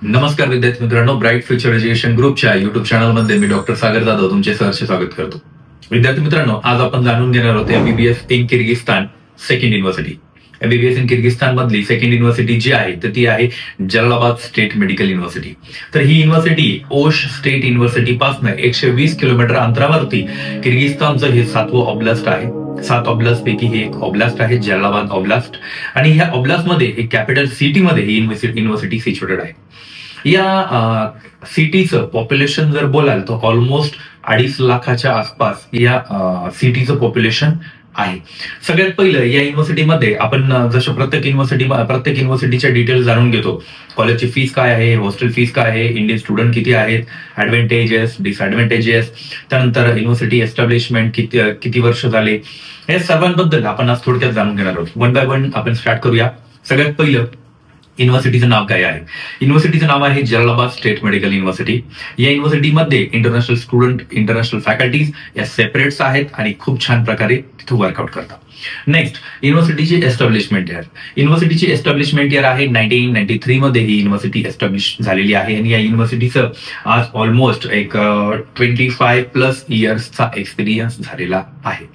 नमस्कार विद्यार्थी मित्रांनो, ब्राईट फ्युचर एज्युकेशन ग्रुपच्या युट्यूब चॅनलमध्ये मी डॉक्टर सागर जाधव तुमचे सहर्ष स्वागत करतो. विद्यार्थी मित्रांनो, आज आपण जाणून घेणार आहोत MBBS in Kyrgyzstan second university. MBBS in Kyrgyzstan मधली सेकंड युनिव्हर्सिटी जी आहे तर ती आहे जलालाबाद स्टेट मेडिकल युनिव्हर्सिटी. तर ही युनिव्हर्सिटी ओश स्टेट युनिव्हर्सिटी पासून 120 किलोमीटर अंतरावरती किर्गिस्तानचं हे 7वं ऑब्लास्ट आहे. 7 ऑब्लास्ट पैकी हे एक ऑब्लास्ट आहे, जलालाबाद ऑब्लास्ट. आणि ह्या ऑब्लास्ट मध्ये एक कॅपिटल सिटी मध्ये ही युनिव्हर्सिटी सिच्युएटेड आहे. या सिटीचं पॉप्युलेशन जर बोलाल तर ऑलमोस्ट 2.5 लाखाच्या आसपास या सिटीचं पॉप्युलेशन आहे. सगळ्यात पहिलं या युनिव्हर्सिटीमध्ये आपण जसं प्रत्येक युनिव्हर्सिटीच्या डिटेल्स जाणून घेतो. कॉलेजची फीस काय आहे, हॉस्टेल फीस काय आहे, इंडियन स्टुडंट किती आहेत, ऍडव्हान्टेजेस डिसएडव्हान्टेजेस, त्यानंतर युनिव्हर्सिटी एस्टॅब्लिशमेंट किती वर्ष झाले, या सर्वांबद्दल आपण आज थोडक्यात जाणून घेणार आहोत. वन बाय वन आपण स्टार्ट करूया. सगळ्यात पहिलं युनिव्हर्सिटीचं नाव काय आहे. युनिव्हर्सिटीचं नाव आहे जलालाबाद स्टेट मेडिकल युनिव्हर्सिटी. या युनिव्हर्सिटीमध्ये इंटरनॅशनल स्टुडंट, इंटरनॅशनल फॅकल्टीज या सेपरेट्स आहेत आणि खूप छान प्रकारे तिथे वर्कआउट करतात. नेक्स्ट, युनिव्हर्सिटीची एस्टॅब्लिशमेंट इयर. युनिव्हर्सिटीची एस्टॅब्लिशमेंट इयर आहे 1993 मध्ये ही युनिव्हर्सिटी एस्टॅब्लिश झालेली आहे आणि या युनिव्हर्सिटीचं आज ऑलमोस्ट एक 25+ इयर्सचा एक्सपिरियन्स झालेला आहे.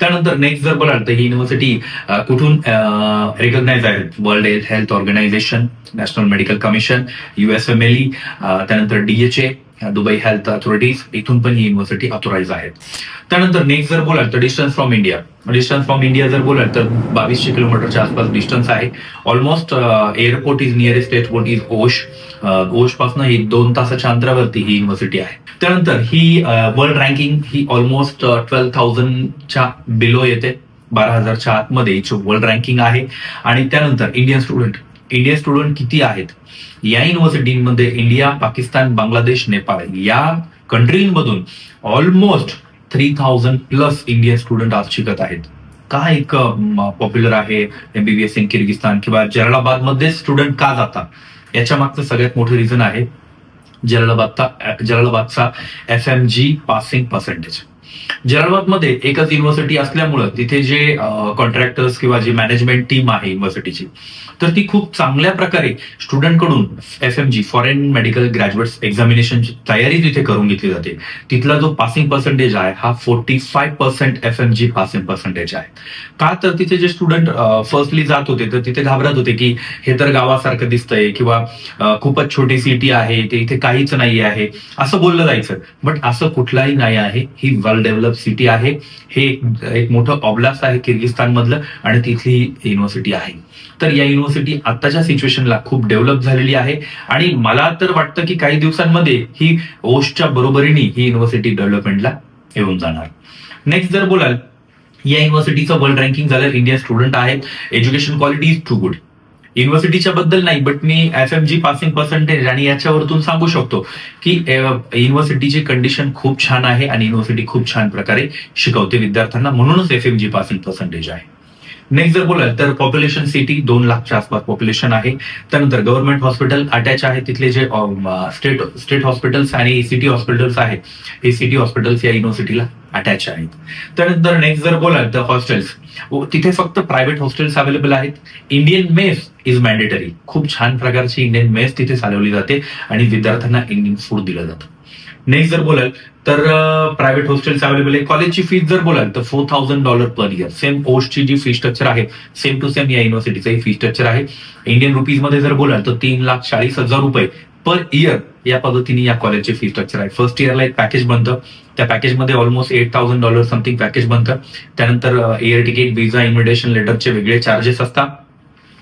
त्यानंतर नेक्स्ट जर बोलाल तर ही युनिव्हर्सिटी कुठून रिकॉग्नाइज आहे. World Health Organization, National Medical Commission, USMLE, त्यानंतर DHA, दुबई हेल्थ अथॉरिटीज, इथून पण ही युनिव्हर्सिटी ऑथोराइज आहेत. त्यानंतर नेक्स्ट जर बोलाल तर distance from India. Distance from India जर बोलाल तर 2200 किलोमीटरच्या आसपास डिस्टन्स आहे. Almost airport is nearest airport is Osh. Osh पासून ही 2 तासाच्या अंतरावरती ही युनिव्हर्सिटी आहे. त्यानंतर ही वर्ल्ड रँकिंग ही ऑलमोस्ट 12,000च्या बिलो येते. 12,000च्या आतमध्ये वर्ल्ड रँकिंग आहे. आणि त्यानंतर इंडियन स्टुडंट किती आहेत या युनिव्हर्सिटीमध्ये. इंडिया, पाकिस्तान, बांगलादेश, नेपाळ या कंट्रीमधून ऑलमोस्ट 3,000+ इंडियन स्टुडंट आज शिकत आहेत. का एक पॉप्युलर आहे एमबीबीएस इन किर्गिस्तान किंवा जलालाबाद मध्ये स्टुडंट का जातात याच्या मागचं सगळ्यात मोठं रिझन आहे जलालाबादचा FMG पासिंग पर्सेंटेज. जलालाबादमध्ये एकच युनिव्हर्सिटी असल्यामुळं तिथे जे कॉन्ट्रॅक्टर्स किंवा जे मॅनेजमेंट टीम आहे युनिव्हर्सिटीची तर ती खूप चांगल्या प्रकारे स्टुडंटकडून FMG फॉरेन मेडिकल ग्रॅज्युएट्स एक्झामिनेशनची तयारी तिथे करून घेतली जाते. तिथला जो पासिंग पर्सेंटेज आहे हा 45% FMG पासिंग पर्सेंटेज आहे. का तर तिथे जे स्टुडंट फर्स्टली जात होते तर तिथे घाबरत होते की हे तर गावासारखं दिसतंय किंवा खूपच छोटी सिटी आहे, ते इथे काहीच नाही आहे असं बोललं जायचं. बट असं कुठलाही नाही आहे. ही वेल डेव्हलप सिटी आहे. हे एक मोठं ऑब्लास्ट आहे किर्गिस्तान मधलं आणि तिथली युनिव्हर्सिटी आहे. तर या युनिव्हर्सिटी आताच्या सिच्युएशनला खूप डेव्हलप झालेली आहे आणि मला तर वाटतं की काही दिवसांमध्ये ही ओशच्या बरोबरीने ही युनिव्हर्सिटी डेव्हलपमेंटला येऊन जाणार. नेक्स्ट जर बोलाल या युनिव्हर्सिटीचं वर्ल्ड रँकिंग झालं, इंडियन स्टुडंट आहेत, education quality is too good. युनिव्हर्सिटीच्या बद्दल नाही बट मी FMG पासिंग पर्सेंटेज आणि याच्यावरतून सांगू शकतो की युनिव्हर्सिटीची कंडिशन खूप छान आहे आणि युनिव्हर्सिटी खूप छान प्रकारे शिकवते विद्यार्थ्यांना, म्हणूनच FMG पासिंग पर्सेंटेज आहे. नेक्स्ट जर बोलाल तर पॉप्युलेशन सिटी 2 लाखच्या आसपास पॉप्युलेशन आहे. त्यानंतर गव्हर्नमेंट हॉस्पिटल अटॅच आहे. तिथले जे स्टेट हॉस्पिटल्स आणि सिटी हॉस्पिटल्स आहेत हे सिटी हॉस्पिटल्स या युनिव्हर्सिटीला अटॅच आहेत. त्यानंतर नेक्स्ट जर बोलाल तर हॉस्टेल्स, तिथे फक्त प्रायव्हेट हॉस्टेल्स अवेलेबल आहेत. Indian mess is mandatory. खूप छान प्रकारची इंडियन मेस तिथे चालवली जाते आणि विद्यार्थ्यांना इंडियन फूड दिलं जातं. नेक्स्ट जर बोलाल तर प्रायव्हेट हॉस्टेल्स अवेलेबल आहे. कॉलेजची फीस जर बोलाल तर $4,000 पर इयर. सेम ओशची जी फी स्ट्रक्चर आहे सेम टू सेम या युनिव्हर्सिटीचं फी स्ट्रक्चर आहे. इंडियन रुपीज मध्ये जर बोलाल तर 3,40,000 रुपये पर इयर या पद्धतीने या कॉलेजचे फी स्ट्रक्चर आहे. फर्स्ट इयरला एक पॅकेज बनतं. त्या पॅकेजमध्ये ऑलमोस्ट $8,000 समथिंग पॅकेज बनतं. त्यानंतर एअर तिकीट, व्हिसा, इन्व्हिटेशन लेटरचे वेगळे चार्जेस असतात.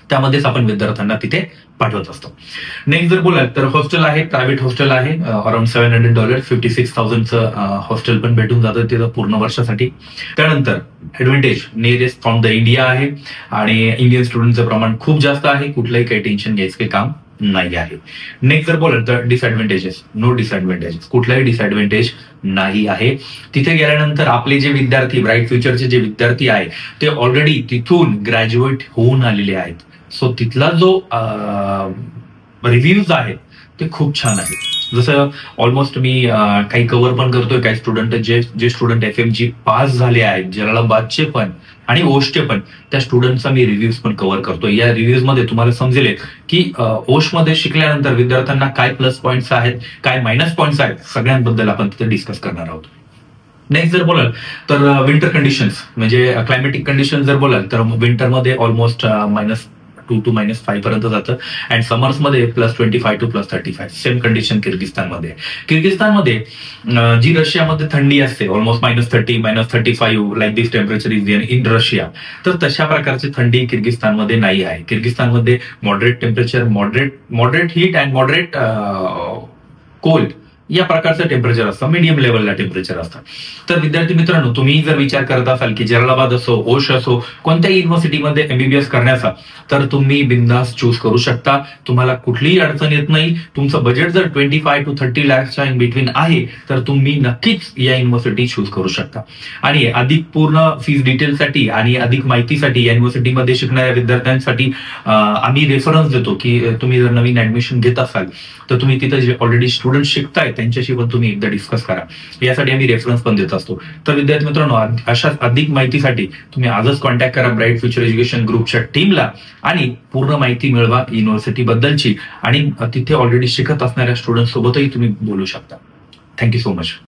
त्यामध्येच आपण विद्यार्थ्यांना तिथे पाठवत असतो. नेक्स्ट जर बोलाल तर हॉस्टेल आहे, प्रायव्हेट हॉस्टेल आहे. अराउंड $700 56,000चं हॉस्टेल पण भेटून जातं तिथं पूर्ण वर्षासाठी. त्यानंतर advantage nearest from the India आहे आणि इंडियन स्टुडंटचं प्रमाण खूप जास्त आहे. कुठलंही काही टेन्शन घ्यायचं काही काम नाही आहे. नेक्स्ट जर बोलाल तर डिसएडव्हान्टेजेस, नो डिसएडव्हान्टेजेस, कुठलाही डिसएडव्हान्टेज नाही आहे. तिथे गेल्यानंतर आपले जे विद्यार्थी, ब्राईट फ्युचरचे जे विद्यार्थी आहे ते ऑलरेडी तिथून ग्रॅज्युएट होऊन आलेले आहेत. सो तिथला जो रिव्ह्यूज आहेत ते खूप छान आहेत. जसं ऑलमोस्ट मी काही कव्हर पण करतोय, काही स्टुडंट जे स्टुडंट FMG पास झाले आहेत, जलालाबादचे पण आणि ओशचे पण, त्या स्टुडंटचा मी रिव्ह्यूज पण कव्हर करतोय. या रिव्ह्यूज मध्ये तुम्हाला समजेल की ओशमध्ये शिकल्यानंतर विद्यार्थ्यांना काय प्लस पॉईंट्स आहेत, काय मायनस पॉईंट्स आहेत, सगळ्यांबद्दल आपण तिथे डिस्कस करणार आहोत. नेक्स्ट जर बोलाल तर विंटर कंडिशन्स म्हणजे क्लायमॅटिक कंडिशन जर बोलाल तर विंटरमध्ये ऑलमोस्ट -2 to -5 पर्यंत जातं अँड समर्समध्ये +25 to +35. सेम कंडिशन किर्गिस्तानमध्ये जी रशियामध्ये थंडी असते almost -30 -35 like this temperature is in Russia, तर तशा प्रकारची थंडी किर्गिस्तानमध्ये नाही आहे. किर्गिस्तानमध्ये moderate temperature, moderate heat and moderate cold या प्रकारचं टेम्परेचर असतं, मीडियम लेवलला टेम्परेचर असतं. तर विद्यार्थी मित्रांनो, तुम्ही जर विचार करत असाल की जलालाबाद असो, ओश असो, कोणत्याही युनिव्हर्सिटीमध्ये MBBS करण्याचा, तर तुम्ही बिंदास चूज करू शकता. तुम्हाला कुठलीही अडचण येत नाही. तुमचं बजेट जर 25 to 30 लाखच्या इन बिटवीन आहे तर तुम्ही नक्कीच या युनिव्हर्सिटी चूज करू शकता. आणि अधिक पूर्ण फीस डिटेलसाठी आणि अधिक माहितीसाठी या युनिव्हर्सिटीमध्ये शिकणाऱ्या विद्यार्थ्यांसाठी आम्ही रेफरन्स देतो की तुम्ही जर नवीन ऍडमिशन घेत असाल तर तुम्ही तिथे जे ऑलरेडी स्टुडंट शिकताय त्यांच्याशी पण तुम्ही एकदा डिस्कस करा. यासाठी आम्ही रेफरन्स पण देत असतो. तर विद्यार्थी मित्रांनो, अशा अधिक माहितीसाठी तुम्ही आजच कॉन्टॅक्ट करा ब्राईट फ्युचर एज्युकेशन ग्रुपच्या टीमला आणि पूर्ण माहिती मिळवा युनिव्हर्सिटी बद्दलची आणि तिथे ऑलरेडी शिकत असणाऱ्या स्टुडंट सोबतही तुम्ही बोलू शकता. Thank you so much.